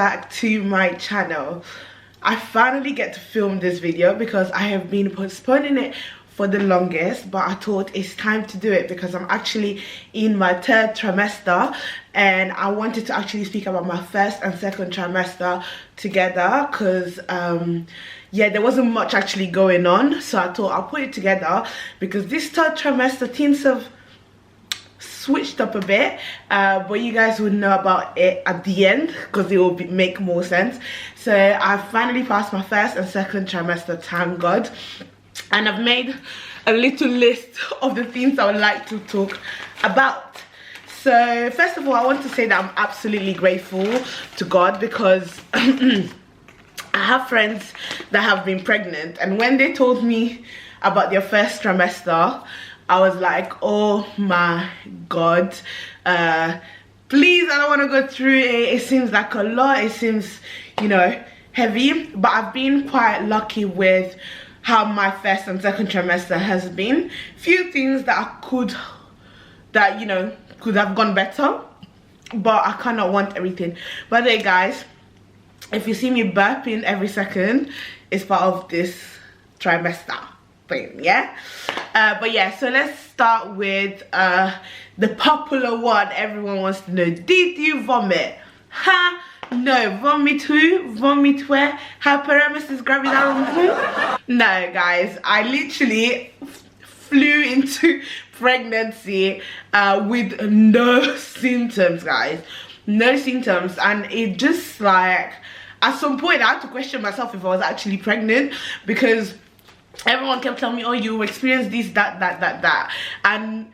back to my channel. I finally get to film this video because I have been postponing it for the longest, but I thought it's time to do it because I'm actually in my 3rd trimester and I wanted to actually speak about my 1st and 2nd trimester together because yeah, there wasn't much actually going on, so I thought I'll put it together because this 3rd trimester things have switched up a bit, but you guys would know about it at the end because it will make more sense. So I finally passed my 1st and 2nd trimester, thank God, and I've made a little list of the things I would like to talk about. So first of all, I want to say that I'm absolutely grateful to God because I have friends that have been pregnant, and when they told me about their 1st trimester, I was like, oh my God, please, I don't want to go through it. It seems like a lot. It seems, you know, heavy. But I've been quite lucky with how my 1st and 2nd trimester has been. Few things that could have gone better, but I cannot want everything. By the way, guys, if you see me burping every second, it's part of this trimester thing, yeah. But yeah, so let's start with the popular one everyone wants to know. Did you vomit? Ha! No. Vomit who? Vomit where? Hyperemesis gravidarum? No, guys, I literally flew into pregnancy with no symptoms, guys. No symptoms. And it just like, at some point I had to question myself if I was actually pregnant because everyone kept telling me, oh, you experienced this, that, and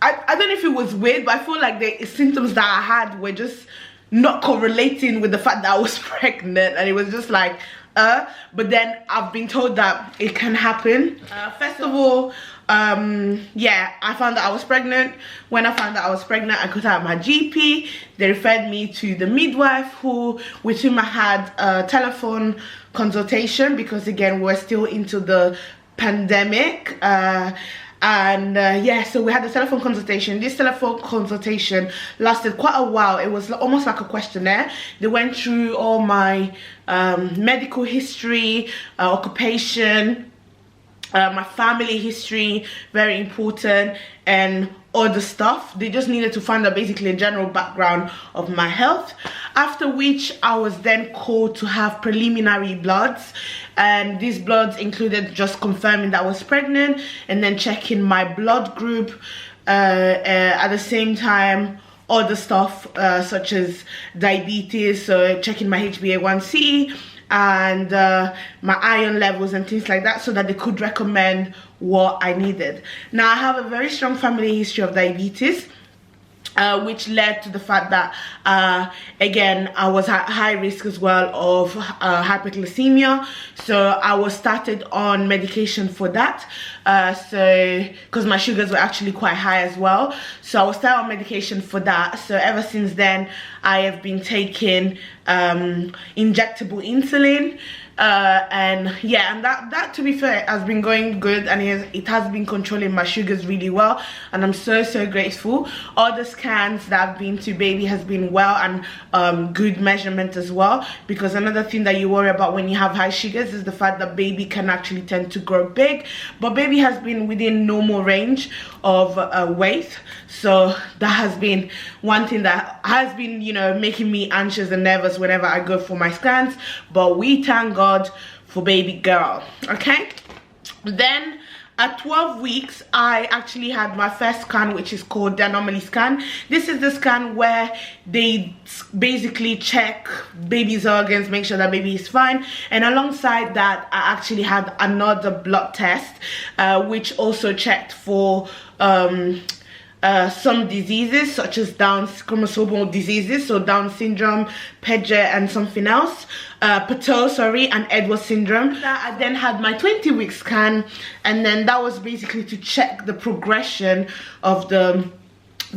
I don't know if it was weird, but I feel like the symptoms that I had were just not correlating with the fact that I was pregnant, and it was just like but then I've been told that it can happen. First of all, yeah, I found out I was pregnant. When I found out I was pregnant, I contacted my GP. They referred me to the midwife with whom I had a telephone consultation because again, we're still into the pandemic. Yeah, so we had a telephone consultation. This telephone consultation lasted quite a while. It was almost like a questionnaire. They went through all my medical history, occupation, my family history, very important, and other stuff. They just needed to find out basically a general background of my health, after which I was then called to have preliminary bloods, and these bloods included just confirming that I was pregnant and then checking my blood group, at the same time other stuff such as diabetes, so checking my HbA1c and my iron levels and things like that, so that they could recommend what I needed. Now, I have a very strong family history of diabetes, which led to the fact that again, I was at high risk as well of hyperglycemia, so I was started on medication for that, so because my sugars were actually quite high as well, so I was started on medication for that. So ever since then I have been taking injectable insulin, and yeah, and that to be fair has been going good, and it has been controlling my sugars really well, and I'm so grateful. All the scans that I've been to, baby has been well, and good measurement as well, because another thing that you worry about when you have high sugars is the fact that baby can actually tend to grow big, but baby has been within normal range of weight, so that has been one thing that has been, you know, making me anxious and nervous whenever I go for my scans, but we thank God for baby girl. Okay, then at 12 weeks I actually had my 1st scan, which is called the anomaly scan. This is the scan where they basically check baby's organs, make sure that baby is fine, and alongside that I actually had another blood test which also checked for some diseases such as Down chromosomal diseases, so Down syndrome, Paget, and something else, Patel, sorry, and Edwards syndrome. I then had my 20-week scan, and then that was basically to check the progression of the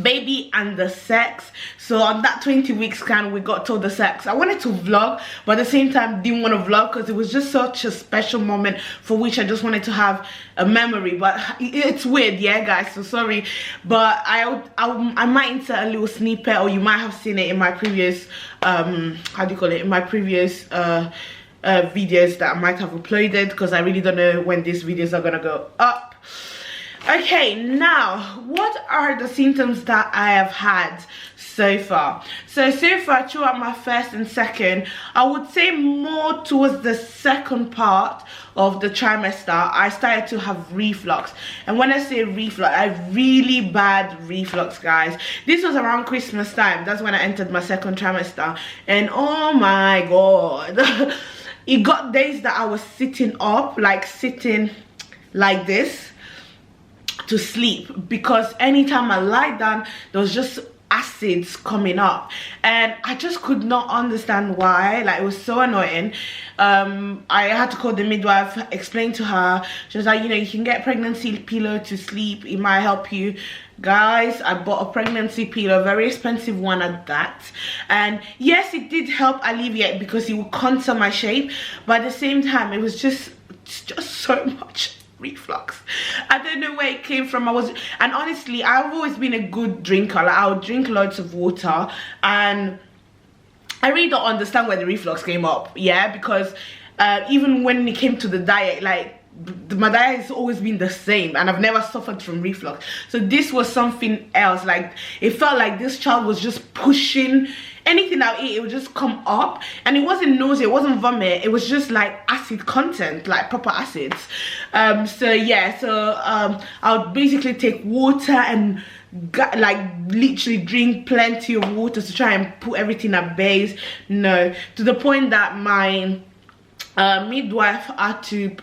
baby and the sex. So on that 20-week scan, we got told the sex. I wanted to vlog, but at the same time didn't want to vlog because it was just such a special moment for which I just wanted to have a memory. But it's weird, yeah guys, so sorry, but I might insert a little snippet, or you might have seen it in my previous how do you call it, in my previous videos that I might have uploaded, because I really don't know when these videos are gonna go up. Okay, now what are the symptoms that I have had so far? So far throughout my first and second, I would say more towards the second part of the trimester, I started to have reflux. And when I say reflux, I have really bad reflux, guys. This was around Christmas time. That's when I entered my second trimester, and oh my god, it got days that I was sitting up, like sitting like this to sleep, because anytime I lie down there was just acids coming up, and I just could not understand why. Like, it was so annoying. I had to call the midwife, explain to her. She was like, you know, you can get pregnancy pillow to sleep, it might help you. Guys, I bought a pregnancy pillow, a very expensive one at that, and yes, it did help alleviate because it would contour my shape, but at the same time it was just so much reflux. I don't know where it came from. And honestly, I've always been a good drinker. Like, I would drink loads of water, and I really don't understand where the reflux came up, yeah, because even when it came to the diet, like, my diet has always been the same, and I've never suffered from reflux. So this was something else. Like, it felt like this child was just pushing anything I eat, it would just come up, and it wasn't nausea, it wasn't vomit, it was just like acid content, like proper acids. So yeah, I would basically take water and like literally drink plenty of water to try and put everything at bay. No, to the point that my midwife had to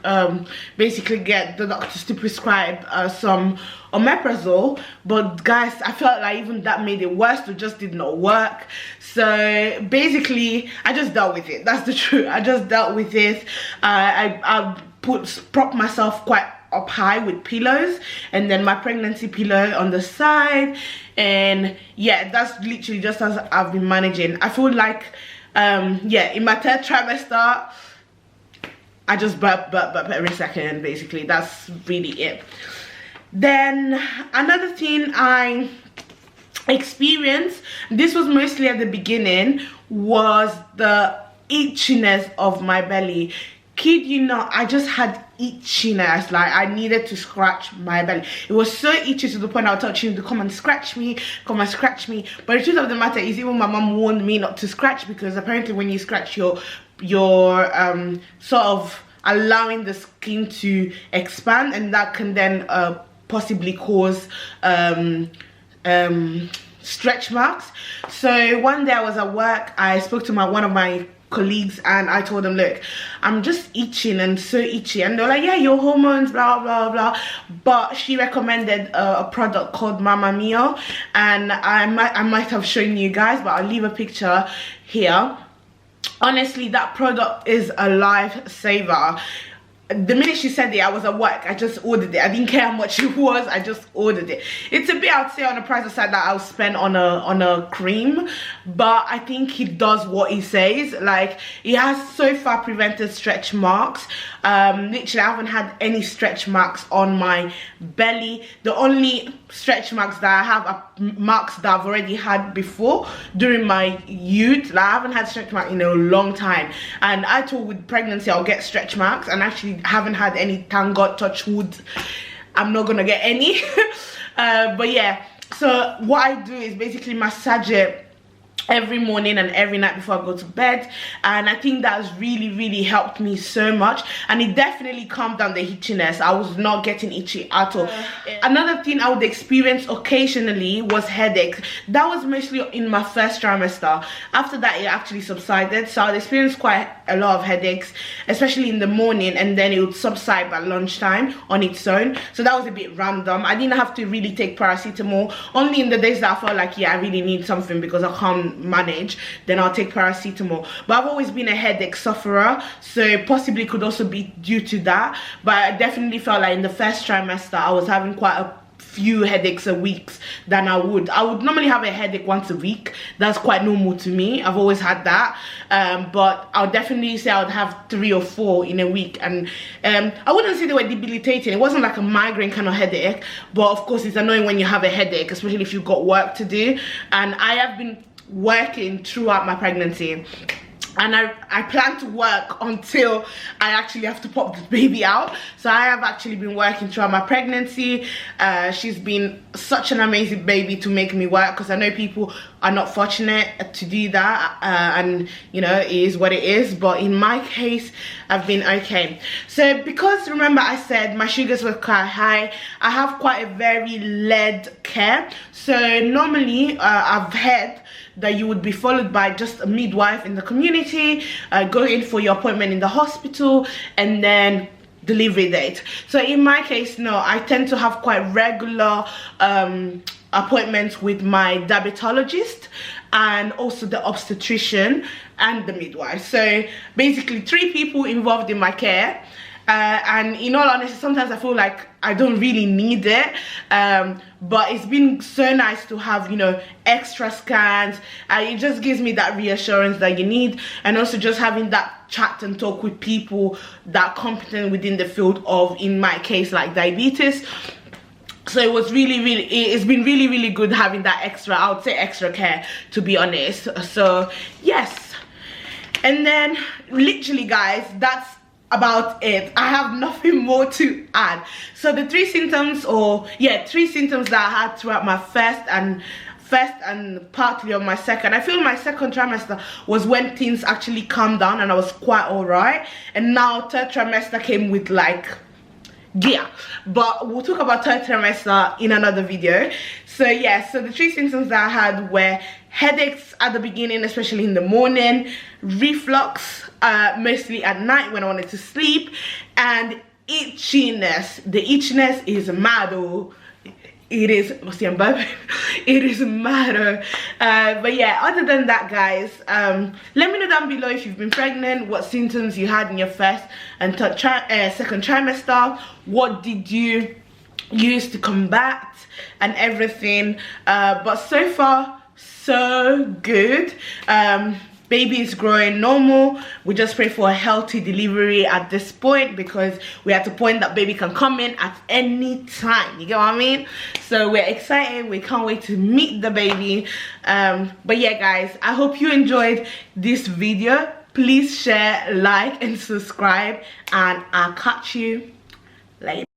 basically get the doctors to prescribe some omeprazole, but guys, I felt like even that made it worse. It just did not work. So basically I just dealt with it. That's the truth. I just dealt with it. I prop myself quite up high with pillows, and then my pregnancy pillow on the side, and yeah, that's literally just as I've been managing. I feel like yeah, in my third trimester I just burp every second, basically. That's really it. Then another thing I experienced, this was mostly at the beginning, was the itchiness of my belly. Kid you not, I just had itchiness, like I needed to scratch my belly. It was so itchy to the point I would tell him to come and scratch me, come and scratch me. But the truth of the matter is, even my mom warned me not to scratch, because apparently when you scratch, you're sort of allowing the skin to expand, and that can then possibly cause stretch marks. So one day I was at work, I spoke to one of my colleagues, and I told them, look, I'm just itching and so itchy, and they're like, yeah, your hormones, blah blah blah. But she recommended a product called Mamma Mia, and I might have shown you guys, but I'll leave a picture here. Honestly, that product is a lifesaver. The minute she said it, I was at work, I just ordered it. I didn't care how much it was, I just ordered it. It's a bit, I'd say, on the pricey side that I'll spend on a cream, but I think he does what he says. Like, he has so far prevented stretch marks. Literally, I haven't had any stretch marks on my belly. The only stretch marks that I have are marks that I've already had before during my youth. Like, I haven't had stretch marks in a long time, and I thought with pregnancy I'll get stretch marks, and actually haven't had any. Thank God, touch wood, I'm not gonna get any. But yeah, so what I do is basically massage it every morning and every night before I go to bed, and I think that's really helped me so much, and it definitely calmed down the itchiness. I was not getting itchy at all. Another thing I would experience occasionally was headaches. That was mostly in my first trimester. After that, it actually subsided, so I'd experience quite a lot of headaches, especially in the morning, and then it would subside by lunchtime on its own. So that was a bit random. I didn't have to really take paracetamol. Only in the days that I felt like, yeah, I really need something because I can't manage, then I'll take paracetamol. But I've always been a headache sufferer, so possibly could also be due to that. But I definitely felt like in the first trimester I was having quite a few headaches a week than I would normally have a headache once a week. That's quite normal to me. I've always had that, but I'll definitely say I would have 3 or 4 in a week, and I wouldn't say they were debilitating. It wasn't like a migraine kind of headache, but of course it's annoying when you have a headache, especially if you've got work to do. And I have been working throughout my pregnancy, and I plan to work until I actually have to pop the baby out. So I have actually been working throughout my pregnancy. She's been such an amazing baby to make me work, because I know people are not fortunate to do that, and you know, it is what it is. But in my case, I've been okay. So because remember I said my sugars were quite high, I have quite a very led care. So normally I've heard that you would be followed by just a midwife in the community, go in for your appointment in the hospital, and then delivery date. So in my case, no, I tend to have quite regular appointments with my diabetologist, and also the obstetrician and the midwife. So basically 3 people involved in my care. And in all honesty, sometimes I feel like I don't really need it, but it's been so nice to have, you know, extra scans. It just gives me that reassurance that you need, and also just having that chat and talk with people that are competent within the field of, in my case, like diabetes. So it was it's been really good having that extra, I would say extra care, to be honest. So yes, and then literally guys, that's about it. I have nothing more to add. So the 3 symptoms, or yeah, 3 symptoms that I had throughout my first and partly on my second. I feel my second trimester was when things actually calmed down and I was quite alright, and now third trimester came with like gear, but we'll talk about third trimester in another video. So yeah, so the 3 symptoms that I had were headaches at the beginning, especially in the morning, reflux mostly at night when I wanted to sleep, and itchiness. The itchiness is Madu. It is, see, I'm burping. It is Madu. But yeah, other than that guys, let me know down below if you've been pregnant, what symptoms you had in your first and second trimester, what did you use to combat and everything. But so far so good. Baby is growing normal. We just pray for a healthy delivery at this point, because we're at the point that baby can come in at any time, you get what I mean? So we're excited, we can't wait to meet the baby. But yeah guys, I hope you enjoyed this video. Please share, like and subscribe, and I'll catch you later.